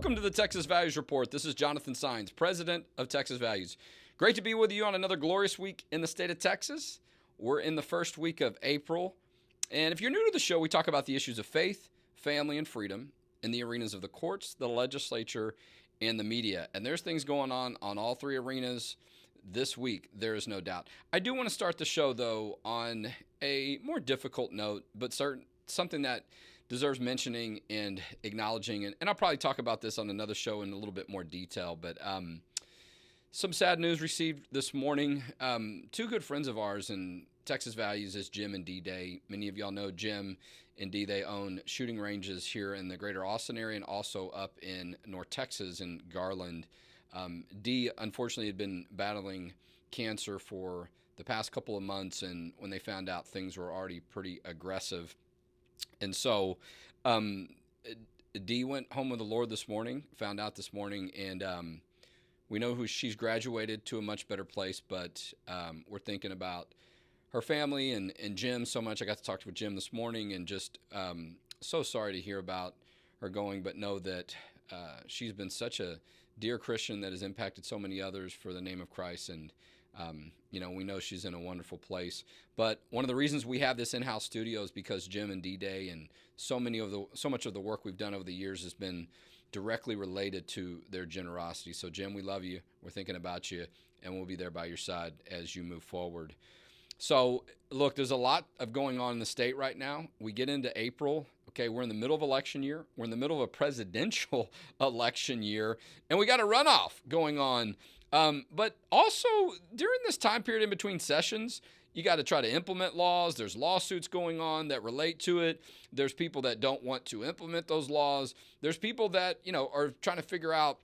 Welcome to the Texas Values Report. This is Jonathan Saenz, president of Texas Values. Great to be with you on another glorious week in the state of Texas. We're in the first week of April. And if you're new to the show, we talk about the issues of faith, family, and freedom in the arenas of the courts, the legislature, and the media. And there's things going on all three arenas this week, there is no doubt. I do want to start the show, though, on a more difficult note, but something that deserves mentioning and acknowledging. And I'll probably talk about this on another show in a little bit more detail. But some sad news received this morning. Two good friends of ours in Texas Values is Jim and D-Day. Many of y'all know Jim and D-Day own shooting ranges here in the greater Austin area and also up in North Texas in Garland. D, unfortunately, had been battling cancer for the past couple of months, and when they found out, things were already pretty aggressive. And so D went home with the Lord this morning, found out this morning, and we know she's graduated to a much better place, but we're thinking about her family and Jim so much. I got to talk to Jim this morning, and just so sorry to hear about her going, but know that she's been such a dear Christian that has impacted so many others for the name of Christ, and we know she's in a wonderful place. But one of the reasons we have this in-house studio is because Jim and D-Day and so much of the work we've done over the years has been directly related to their generosity. So Jim, we love you. We're thinking about you, and we'll be there by your side as you move forward. So look, there's a lot of going on in the state right now. We get into April. Okay, we're in the middle of election year. We're in the middle of a presidential election year, and we got a runoff going on. But also during this time period in between sessions, you got to try to implement laws. There's lawsuits going on that relate to it. There's people that don't want to implement those laws. There's people that, are trying to figure out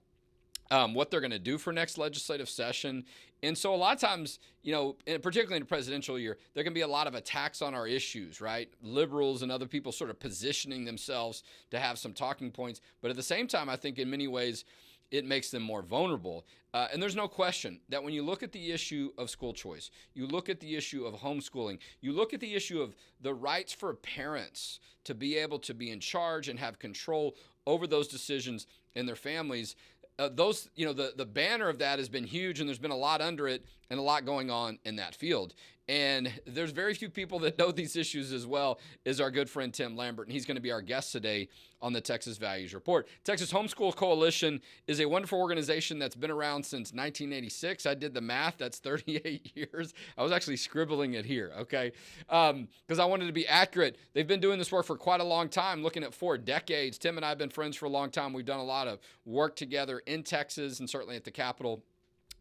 what they're going to do for next legislative session. And so a lot of times, and particularly in a presidential year, there can be a lot of attacks on our issues, right? Liberals and other people sort of positioning themselves to have some talking points. But at the same time, I think in many ways, it makes them more vulnerable. And there's no question that when you look at the issue of school choice, you look at the issue of homeschooling, you look at the issue of the rights for parents to be able to be in charge and have control over those decisions in their families, the banner of that has been huge, and there's been a lot under it and a lot going on in that field. And there's very few people that know these issues as well as our good friend Tim Lambert, and he's going to be our guest today on the Texas Values Report. Texas Homeschool Coalition is a wonderful organization that's been around since 1986. I did the math. That's 38 years. I was actually scribbling it here, okay, because I wanted to be accurate. They've been doing this work for quite a long time, looking at 4 decades. Tim and I have been friends for a long time. We've done a lot of work together in Texas and certainly at the Capitol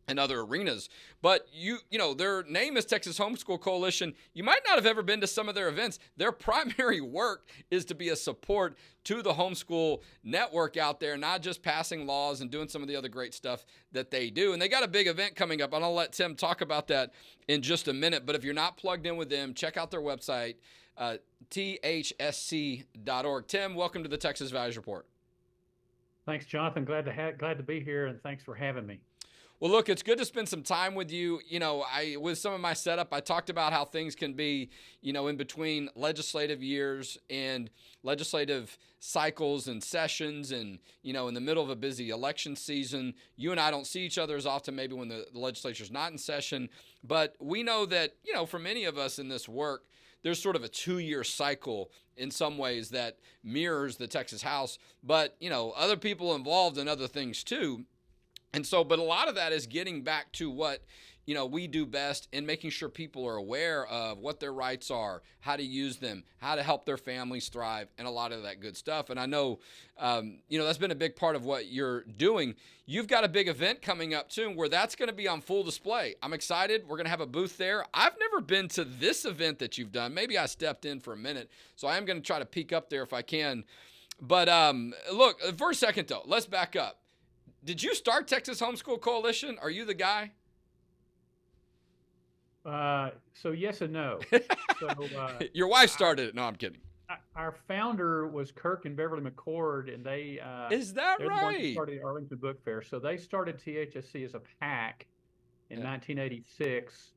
and other arenas. But their name is Texas Homeschool Coalition. You might not have ever been to some of their events. Their primary work is to be a support to the homeschool network out there, not just passing laws and doing some of the other great stuff that they do. And they got a big event coming up, and I'll let Tim talk about that in just a minute. But if you're not plugged in with them, check out their website, THSC.org. Tim, welcome to the Texas Values Report. Thanks, Jonathan. Glad to be here, and thanks for having me. Well, look, it's good to spend some time with you. With some of my setup, I talked about how things can be, in between legislative years and legislative cycles and sessions and, in the middle of a busy election season. You and I don't see each other as often maybe when the legislature's not in session. But we know that, for many of us in this work, there's sort of a 2-year cycle in some ways that mirrors the Texas House. But, other people involved in other things too. And so, but a lot of that is getting back to what, we do best in making sure people are aware of what their rights are, how to use them, how to help their families thrive, and a lot of that good stuff. And I know, that's been a big part of what you're doing. You've got a big event coming up too, where that's going to be on full display. I'm excited. We're going to have a booth there. I've never been to this event that you've done. Maybe I stepped in for a minute, so I am going to try to peek up there if I can. But look, for a second though, let's back up. Did you start Texas Homeschool Coalition? Are you the guy? So yes and no. Your wife started it. No, I'm kidding. Our founder was Kirk and Beverly McCord, and they is that they're right? The ones who started the Arlington Book Fair. So they started THSC as a PAC in 1986.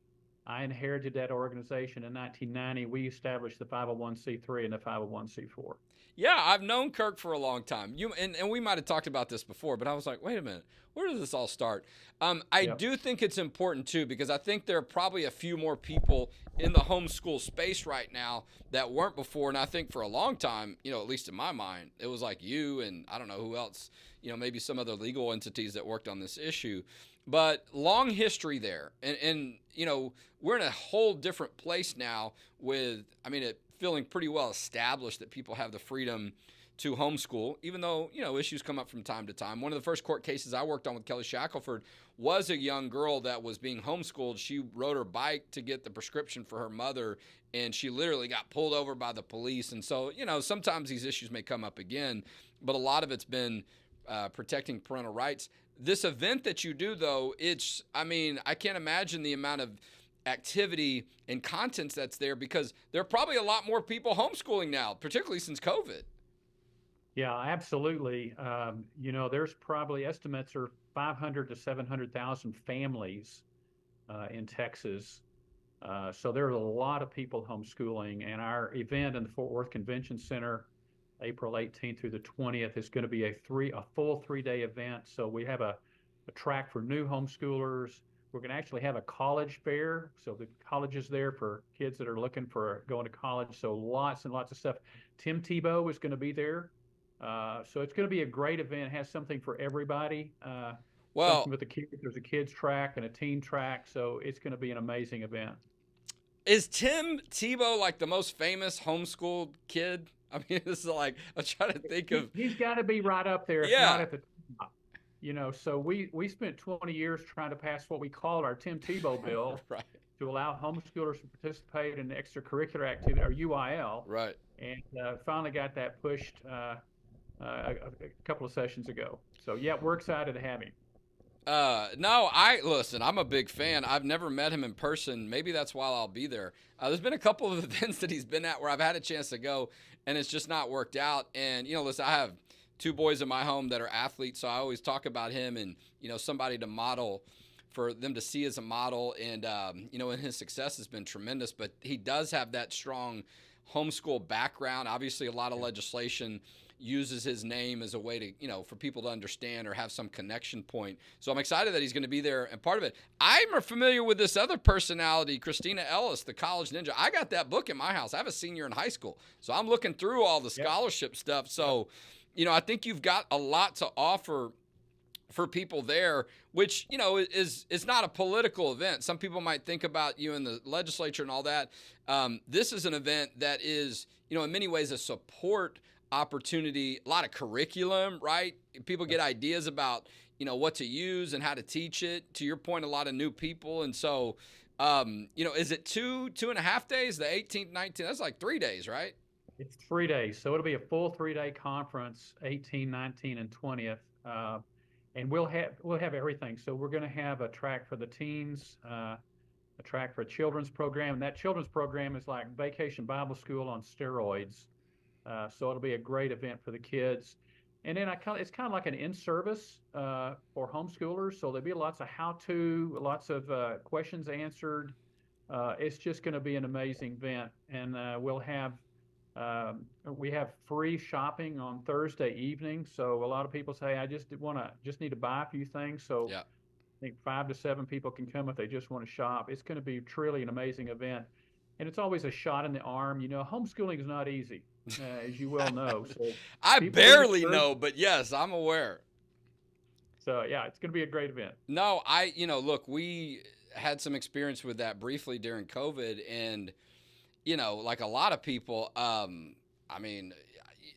I inherited that organization in 1990. We established the 501c3 and the 501c4. Yeah, I've known Kirk for a long time. And we might have talked about this before, but I was like, wait a minute, where does this all start? I do think it's important too, because I think there are probably a few more people in the homeschool space right now that weren't before. And I think for a long time, at least in my mind, it was like you and I don't know who else, maybe some other legal entities that worked on this issue. But long history there. And we're in a whole different place now with, it feeling pretty well established that people have the freedom to homeschool, even though, issues come up from time to time. One of the first court cases I worked on with Kelly Shackelford was a young girl that was being homeschooled. She rode her bike to get the prescription for her mother, and she literally got pulled over by the police. And so, sometimes these issues may come up again, but a lot of it's been protecting parental rights. This event that you do, though, I can't imagine the amount of activity and content that's there, because there are probably a lot more people homeschooling now, particularly since COVID. Yeah, absolutely. There's probably estimates are 500 to 700,000 families in Texas. So there are a lot of people homeschooling, and our event in the Fort Worth Convention Center, April 18th through the 20th, is going to be a full 3-day event. So we have a track for new homeschoolers. We're going to actually have a college fair. So the college is there for kids that are looking for going to college. So lots and lots of stuff. Tim Tebow is going to be there. So it's going to be a great event. It has something for everybody. With the kids, there's a kids track and a teen track. So it's going to be an amazing event. Is Tim Tebow like the most famous homeschooled kid? This is like, I'm trying to think of. He's got to be right up there, if not at the top. So we spent 20 years trying to pass what we called our Tim Tebow bill right. to allow homeschoolers to participate in extracurricular activity, or UIL. Right. And finally got that pushed a couple of sessions ago. So, yeah, we're excited to have him. Listen, I'm a big fan. I've never met him in person. Maybe that's why I'll be there. There's been a couple of events that he's been at where I've had a chance to go, and it's just not worked out. And, listen, I have 2 boys in my home that are athletes, so I always talk about him and, somebody to model, for them to see as a model. And, and his success has been tremendous, but he does have that strong homeschool background. Obviously, a lot of legislation uses his name as a way to, for people to understand or have some connection point. So I'm excited that he's going to be there. And part of it, I'm familiar with this other personality, Kristina Ellis, the college ninja. I got that book in my house. I have a senior in high school. So I'm looking through all the scholarship stuff. So, I think you've got a lot to offer for people there, which, is not a political event. Some people might think about you in the legislature and all that. This is an event that is, in many ways a support opportunity, a lot of curriculum, right? People get ideas about, what to use and how to teach it. To your point, a lot of new people. And so, is it 2.5 days, the 18th, 19th? That's like 3 days, right? It's 3 days. So it'll be a full 3-day conference, 18, 19, and 20th. And we'll have everything. So we're going to have a track for the teens, a track for a children's program. And that children's program is like Vacation Bible School on steroids. So it'll be a great event for the kids. And then it's kind of like an in-service for homeschoolers. So there'll be lots of how-to, lots of questions answered. It's just going to be an amazing event. And we have free shopping on Thursday evening. So a lot of people say, I just need to buy a few things. So I think 5 to 7 people can come if they just want to shop. It's going to be truly an amazing event. And it's always a shot in the arm. Homeschooling is not easy, as you well know. So I barely know, but yes, I'm aware. So, yeah, it's going to be a great event. No, look, we had some experience with that briefly during COVID. And, like a lot of people, I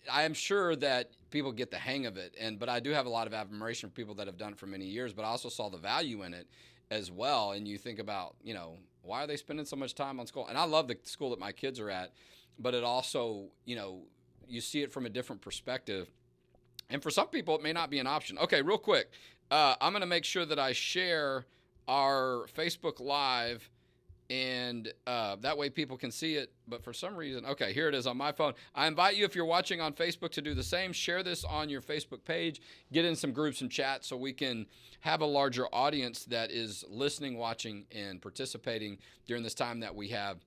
am sure that people get the hang of it. But I do have a lot of admiration for people that have done it for many years. But I also saw the value in it as well. And you think about, why are they spending so much time on school? And I love the school that my kids are at, but it also, you see it from a different perspective. And for some people, it may not be an option. Okay, real quick. I'm going to make sure that I share our Facebook Live, and that way people can see it. But for some reason, okay, here it is on my phone. I invite you, if you're watching on Facebook, to do the same. Share this on your Facebook page. Get in some groups and chats so we can have a larger audience that is listening, watching, and participating during this time that we have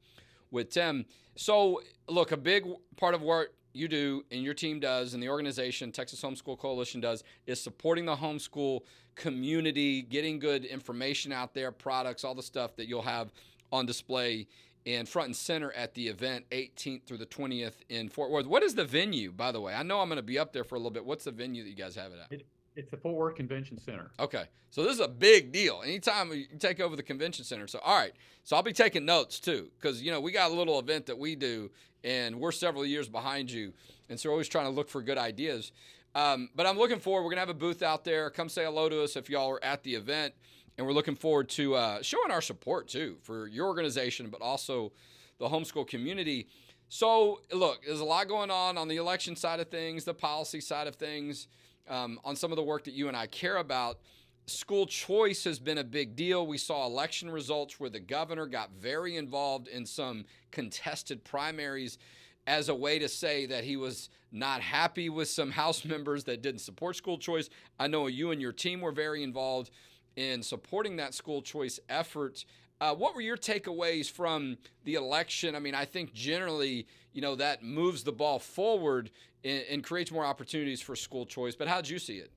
with Tim. So, look, a big part of what you do and your team does and the organization, Texas Homeschool Coalition does, is supporting the homeschool community, getting good information out there, products, all the stuff that you'll have on display and front and center at the event 18th through the 20th in Fort Worth. What is the venue, by the way? I know I'm going to be up there for a little bit. What's the venue that you guys have it at? It's the Fort Worth Convention Center. Okay. So this is a big deal. Anytime you take over the convention center. So, all right. So I'll be taking notes too, because, we got a little event that we do and we're several years behind you. And so we're always trying to look for good ideas. But I'm looking forward. We're going to have a booth out there. Come say hello to us if y'all are at the event. And we're looking forward to showing our support, too, for your organization, but also the homeschool community. So, look, there's a lot going on the election side of things, the policy side of things, on some of the work that you and I care about. School choice has been a big deal. We saw election results where the governor got very involved in some contested primaries as a way to say that he was not happy with some House members that didn't support school choice. I know you and your team were very involved in supporting that school choice effort. What were your takeaways from the election? I mean, I think generally, that moves the ball forward and creates more opportunities for school choice. But how'd you see it?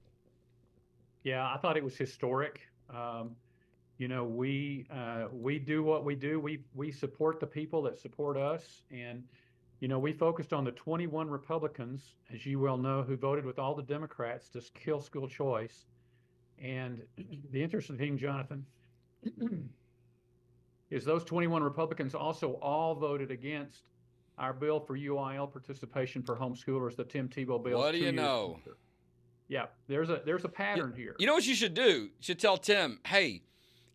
Yeah, I thought it was historic. We do what we do. We support the people that support us. And, we focused on the 21 Republicans, as you well know, who voted with all the Democrats to kill school choice. And the interesting thing, Jonathan, is those 21 Republicans also all voted against our bill for UIL participation for homeschoolers, the Tim Tebow bill. What do you know? Yeah, there's a pattern here. You know what you should do? You should tell Tim, hey,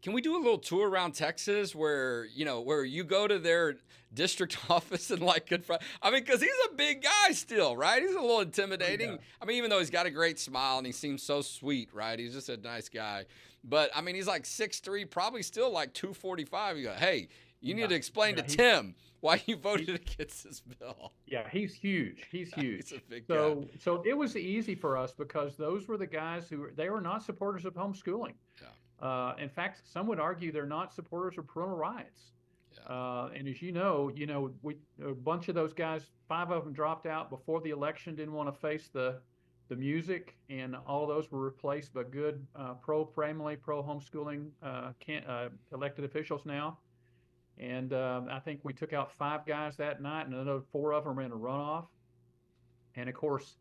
can we do a little tour around Texas where you go to their district office and because he's a big guy still, right? He's a little intimidating. Yeah. I mean, even though he's got a great smile and he seems so sweet, right? He's just a nice guy. But, I mean, he's like 6'3", probably still like 245. You go, hey, you need to explain to Tim why you voted against this bill. Yeah, he's huge. He's huge. He's a big guy. So it was easy for us because those were the guys they were not supporters of homeschooling. Yeah. In fact, some would argue they're not supporters of parental rights. Yeah. And as you know, a bunch of those guys, 5 of them dropped out before the election, didn't want to face the music, and all of those were replaced by good pro-family, pro-homeschooling elected officials now. And I think we took out 5 guys that night, and another 4 of them were in a runoff. And of course,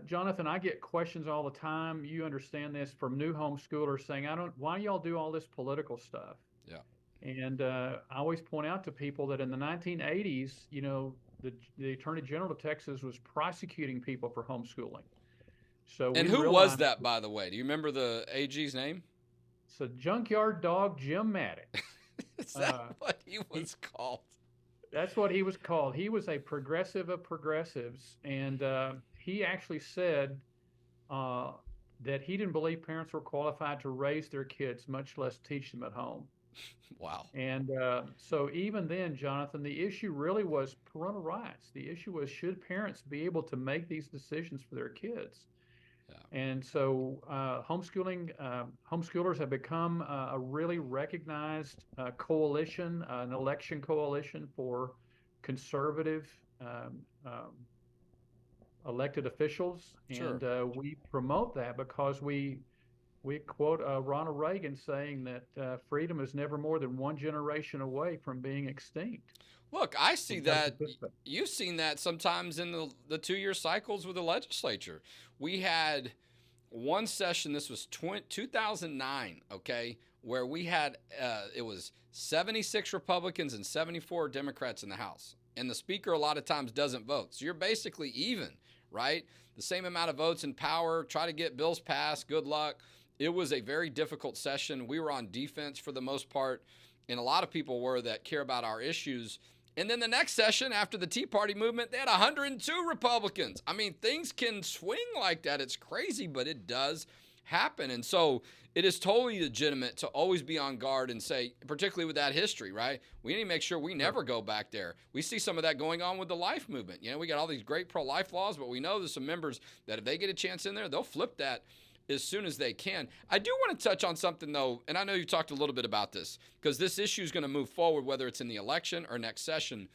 Jonathan, I get questions all the time. You understand this from new homeschoolers saying, why y'all do all this political stuff? Yeah. And I always point out to people that in the 1980s, the Attorney General of Texas was prosecuting people for homeschooling. And who was that, by the way? Do you remember the AG's name? It's a junkyard dog, Jim Maddox. Is that what he was called? That's what he was called. He was a progressive of progressives, and he actually said that he didn't believe parents were qualified to raise their kids, much less teach them at home. Wow. And so even then, Jonathan, the issue really was parental rights. The issue was, should parents be able to make these decisions for their kids? Yeah. And so homeschoolers have become a really recognized coalition, an election coalition for conservative elected officials. Sure. And we promote that because we quote Ronald Reagan saying that freedom is never more than one generation away from being extinct. Look, I see that. You've seen that sometimes in the 2-year cycles with the legislature. We had one session, this was 2009, okay, where we had, it was 76 Republicans and 74 Democrats in the House. And the speaker a lot of times doesn't vote. So you're basically even, right? The same amount of votes in power, try to get bills passed, good luck. It was a very difficult session. We were on defense for the most part, and a lot of people were that care about our issues. And then the next session, after the Tea Party movement, they had 102 Republicans. I mean, things can swing like that. It's crazy, but it does happen. And so it is totally legitimate to always be on guard and say, particularly with that history, right? We need to make sure we never go back there. We see some of that going on with the life movement. We got all these great pro-life laws, but we know there's some members that if they get a chance in there, they'll flip that as soon as they can. I do want to touch on something, though, and I know you talked a little bit about this, because this issue is going to move forward, whether it's in the election or next session.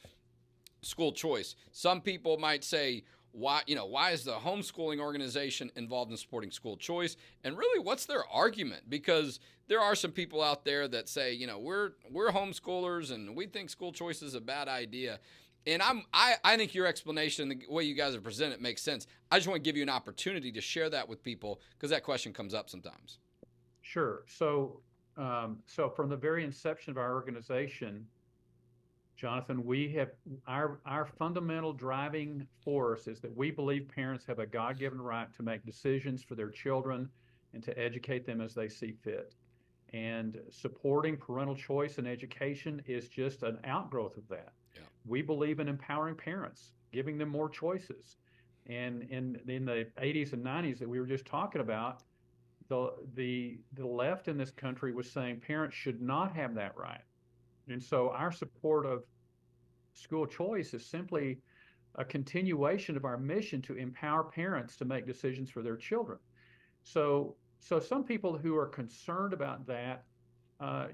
school choice. Some people might say, why is the homeschooling organization involved in supporting school choice? And really, what's their argument? Because there are some people out there that say, we're homeschoolers and we think school choice is a bad idea. And I think your explanation, the way you guys have presented it, makes sense. I just want to give you an opportunity to share that with people because that question comes up sometimes. Sure. So from the very inception of our organization, Jonathan, we have our fundamental driving force is that we believe parents have a God-given right to make decisions for their children and to educate them as they see fit. And supporting parental choice in education is just an outgrowth of that. Yeah. We believe in empowering parents, giving them more choices. And in the 80s and 90s that we were just talking about, the left in this country was saying parents should not have that right. And so our support of school choice is simply a continuation of our mission to empower parents to make decisions for their children. So some people who are concerned about that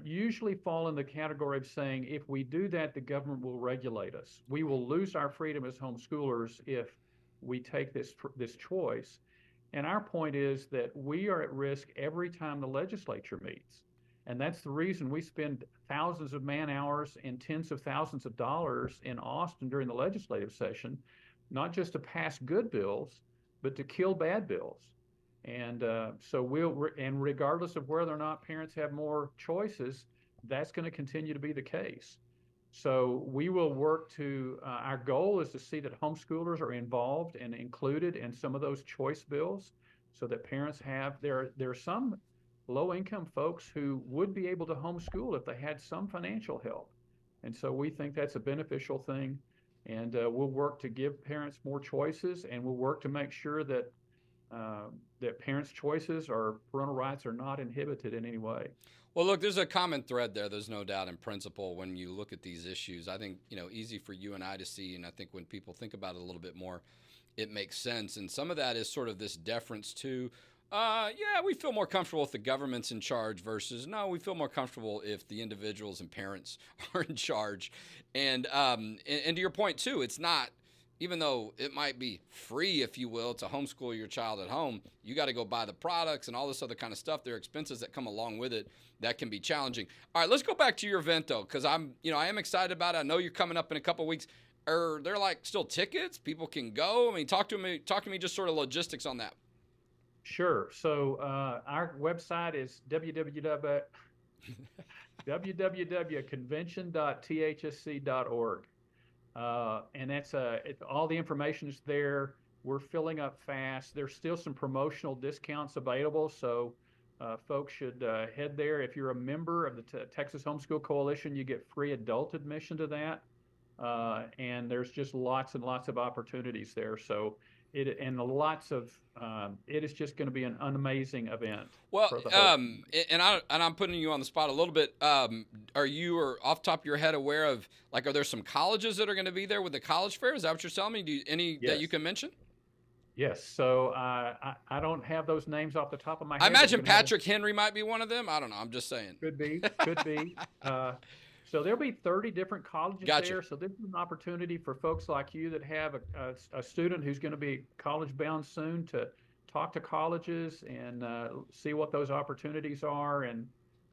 usually fall in the category of saying, if we do that, the government will regulate us. We will lose our freedom as homeschoolers if we take this choice. And our point is that we are at risk every time the legislature meets. And that's the reason we spend thousands of man hours and tens of thousands of dollars in Austin during the legislative session, not just to pass good bills, but to kill bad bills. And and regardless of whether or not parents have more choices, that's going to continue to be the case. So we will work to, our goal is to see that homeschoolers are involved and included in some of those choice bills so that parents have, there are some low-income folks who would be able to homeschool if they had some financial help. And so we think that's a beneficial thing. And we'll work to give parents more choices, and we'll work to make sure that that parents' choices or parental rights are not inhibited in any way. Well, look, there's a common thread there. There's no doubt in principle when you look at these issues. I think, easy for you and I to see, and I think when people think about it a little bit more, it makes sense. And some of that is sort of this deference to, we feel more comfortable if the government's in charge versus, no, we feel more comfortable if the individuals and parents are in charge. And to your point, too, it's not, even though it might be free, if you will, to homeschool your child at home, you got to go buy the products and all this other kind of stuff. There are expenses that come along with it that can be challenging. All right, let's go back to your event, though, because I am excited about it. I know you're coming up in a couple of weeks. Are there still tickets? People can go? I mean, talk to me just sort of logistics on that. Sure. So our website is www.convention.thsc.org. And that's all the information is there. We're filling up fast. There's still some promotional discounts available, so folks should head there. If you're a member of the Texas Homeschool Coalition, you get free adult admission to that, and there's just lots and lots of opportunities there. So it is just going to be an amazing event. Well, and I'm putting you on the spot a little bit. Are you off the top of your head aware of, are there some colleges that are going to be there with the college fair? Is that what you're telling me? Yes. That you can mention? Yes. So I don't have those names off the top of my head. I imagine Patrick Henry might be one of them. I don't know. I'm just saying. Could be. So there'll be 30 different colleges there. So this is an opportunity for folks like you that have a student who's going to be college-bound soon to talk to colleges and see what those opportunities are. And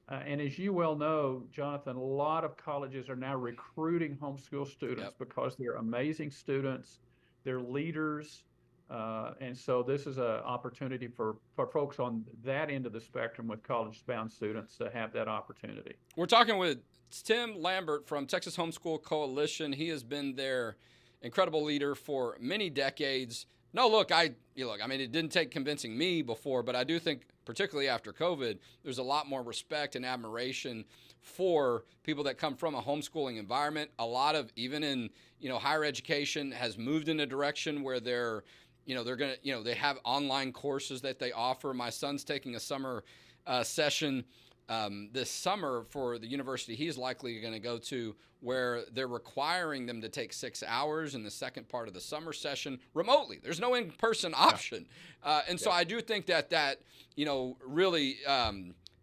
as you well know, Jonathan, a lot of colleges are now recruiting homeschool students because they're amazing students, they're leaders. And so this is an opportunity for folks on that end of the spectrum with college-bound students to have that opportunity. We're talking with Tim Lambert from Texas Homeschool Coalition. He has been their incredible leader for many decades. I mean, it didn't take convincing me before, but I do think, particularly after COVID, there's a lot more respect and admiration for people that come from a homeschooling environment. A lot of, even in, higher education, has moved in a direction where they have online courses that they offer. My son's taking a summer session this summer for the university he's likely going to go to, where they're requiring them to take 6 hours in the second part of the summer session remotely. There's no in-person option. So I do think that really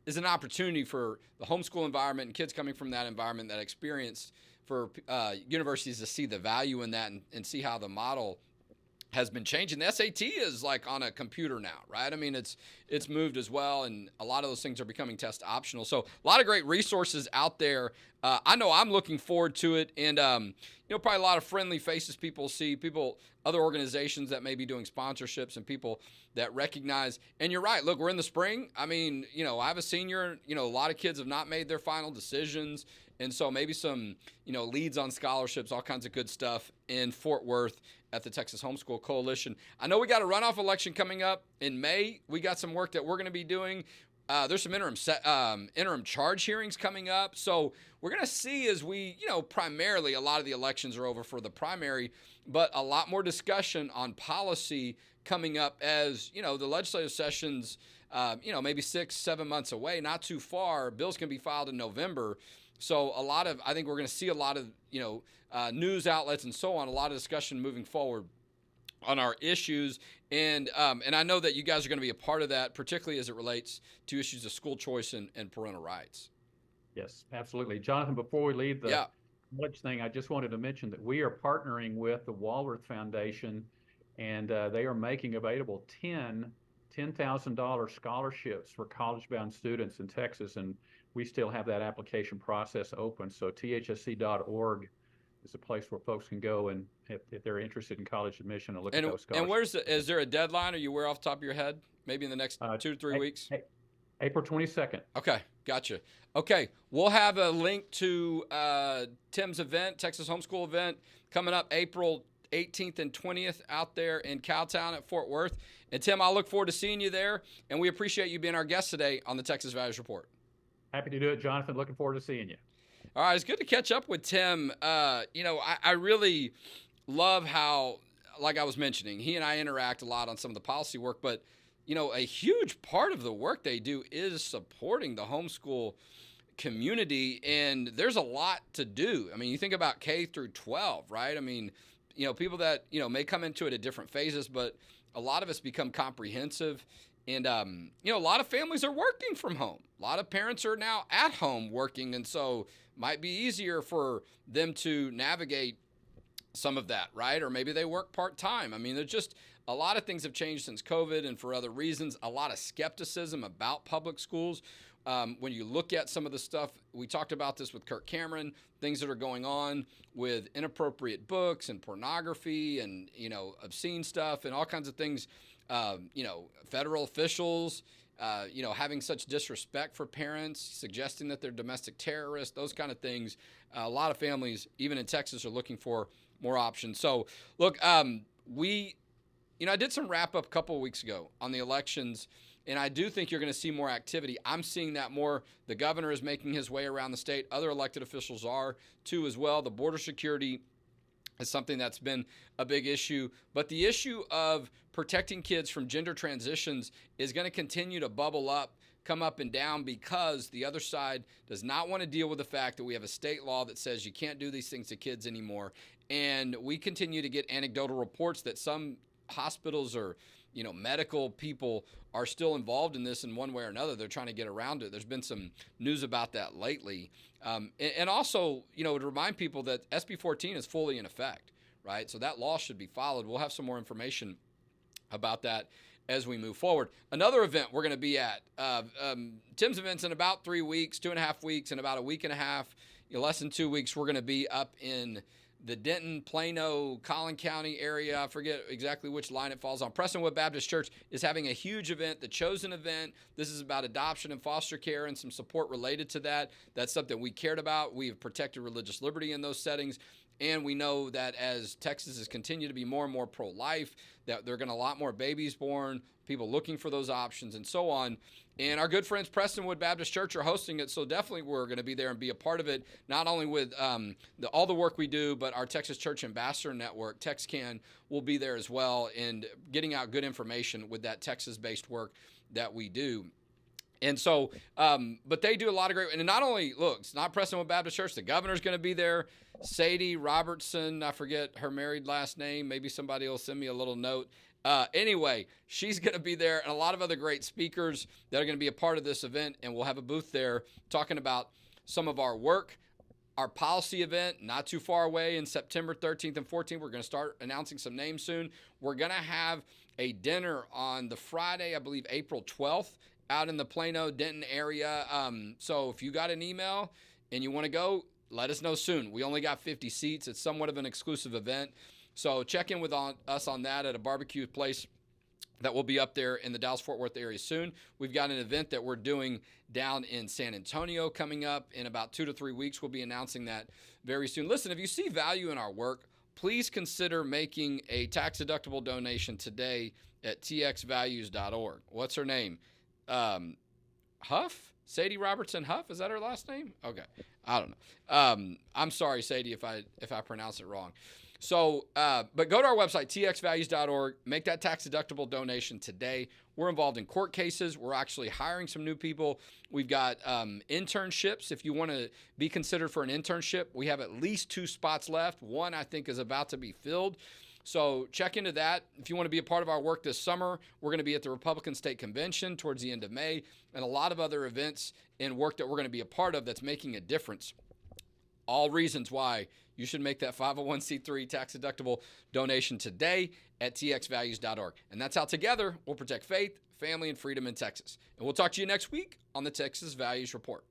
is an opportunity for the homeschool environment and kids coming from that environment, that experience, universities to see the value in that and see how the model has been changing. The SAT is like on a computer now, right? I mean, it's moved as well, and a lot of those things are becoming test optional. So a lot of great resources out there. I know I'm looking forward to it, and probably a lot of friendly faces people see, other organizations that may be doing sponsorships, and people that recognize. And you're right. Look, we're in the spring. I mean, I have a senior. A lot of kids have not made their final decisions. And so maybe some, leads on scholarships, all kinds of good stuff in Fort Worth at the Texas Homeschool Coalition. I know we got a runoff election coming up in May. We got some work that we're going to be doing. There's some interim charge hearings coming up. So we're going to see as we, primarily a lot of the elections are over for the primary, but a lot more discussion on policy coming up as, the legislative sessions, maybe 6-7 months away, not too far. Bills can be filed in November. So I think we're going to see a lot of, news outlets and so on, a lot of discussion moving forward on our issues. And I know that you guys are going to be a part of that, particularly as it relates to issues of school choice and parental rights. Yes, absolutely. Jonathan, before we leave the college thing, I just wanted to mention that we are partnering with the Walworth Foundation, and they are making available $10,000 scholarships for college-bound students in Texas, and we still have that application process open. So THSC.org is a place where folks can go, and if they're interested in college admission, and look at those scholarships. And is there a deadline? Are you aware off the top of your head? Maybe in the next 2 to 3 weeks? April 22nd. Okay, gotcha. Okay, we'll have a link to Tim's event, Texas Homeschool event, coming up April 18th and 20th out there in Cowtown at Fort Worth. And Tim, I look forward to seeing you there, and we appreciate you being our guest today on the Texas Values Report. Happy to do it, Jonathan. Looking forward to seeing you. All right, it's good to catch up with Tim. I really love how, like I was mentioning, he and I interact a lot on some of the policy work, but, a huge part of the work they do is supporting the homeschool community, and there's a lot to do. I mean, you think about K through 12, right? I mean, people that, may come into it at different phases, but a lot of us become comprehensive. And, a lot of families are working from home. A lot of parents are now at home working, and so might be easier for them to navigate some of that, right? Or maybe they work part-time. I mean, there's just a lot of things have changed since COVID and for other reasons. A lot of skepticism about public schools. When you look at some of the stuff, we talked about this with Kirk Cameron, things that are going on with inappropriate books and pornography and, obscene stuff and all kinds of things. Federal officials, having such disrespect for parents, suggesting that they're domestic terrorists, those kind of things. A lot of families, even in Texas, are looking for more options. So, look, I did some wrap-up a couple of weeks ago on the elections, and I do think you're going to see more activity. I'm seeing that more. The governor is making his way around the state. Other elected officials are, too, as well. The border security is something that's been a big issue. But the issue of protecting kids from gender transitions is going to continue to bubble up, come up and down, because the other side does not want to deal with the fact that we have a state law that says you can't do these things to kids anymore. And we continue to get anecdotal reports that some hospitals or medical people are still involved in this in one way or another. They're trying to get around it. There's been some news about that lately. And also, to remind people that SB 14 is fully in effect, right? So that law should be followed. We'll have some more information about that as we move forward. Another event we're going to be at, Tim's event's in about 3 weeks, 2.5 weeks, in about a week and a half, less than 2 weeks, we're going to be up in the Denton, Plano, Collin County area. I forget exactly which line it falls on. Prestonwood Baptist Church is having a huge event, the Chosen event. This is about adoption and foster care and some support related to that. That's something we cared about. We have protected religious liberty in those settings. And we know that as Texas has continued to be more and more pro-life, that there are going to be a lot more babies born, people looking for those options, and so on. And our good friends Prestonwood Baptist Church are hosting it, so definitely we're going to be there and be a part of it, not only with all the work we do, but our Texas Church Ambassador Network, TexCan, will be there as well, and getting out good information with that Texas-based work that we do. And so, but they do a lot of great, and not only, look, it's not Prestonwood Baptist Church, the governor's going to be there. Sadie Robertson, I forget her married last name. Maybe somebody will send me a little note. Anyway, she's going to be there, and a lot of other great speakers that are going to be a part of this event, and we'll have a booth there talking about some of our work, Our policy event, not too far away in September 13th and 14th. We're going to start announcing some names soon. We're going to have a dinner on the Friday, I believe April 12th, out in the Plano, Denton area. So if you got an email and you want to go, let us know soon. We only got 50 seats. It's somewhat of an exclusive event. So check in with us on that at a barbecue place that will be up there in the Dallas-Fort Worth area soon. We've got an event that we're doing down in San Antonio coming up in about 2 to 3 weeks. We'll be announcing that very soon. Listen, if you see value in our work, please consider making a tax-deductible donation today at txvalues.org. What's her name? Huff? Sadie Robertson Huff? Is that her last name? Okay. I don't know. I'm sorry, Sadie, if I pronounce it wrong. So, but go to our website, txvalues.org, make that tax-deductible donation today. We're involved in court cases. We're actually hiring some new people. We've got internships. If you want to be considered for an internship, we have at least 2 spots left. One, I think, is about to be filled. So check into that. If you want to be a part of our work this summer, we're going to be at the Republican State Convention towards the end of May, and a lot of other events and work that we're going to be a part of that's making a difference. All reasons why you should make that 501c3 tax-deductible donation today at txvalues.org. And that's how together we'll protect faith, family, and freedom in Texas. And we'll talk to you next week on the Texas Values Report.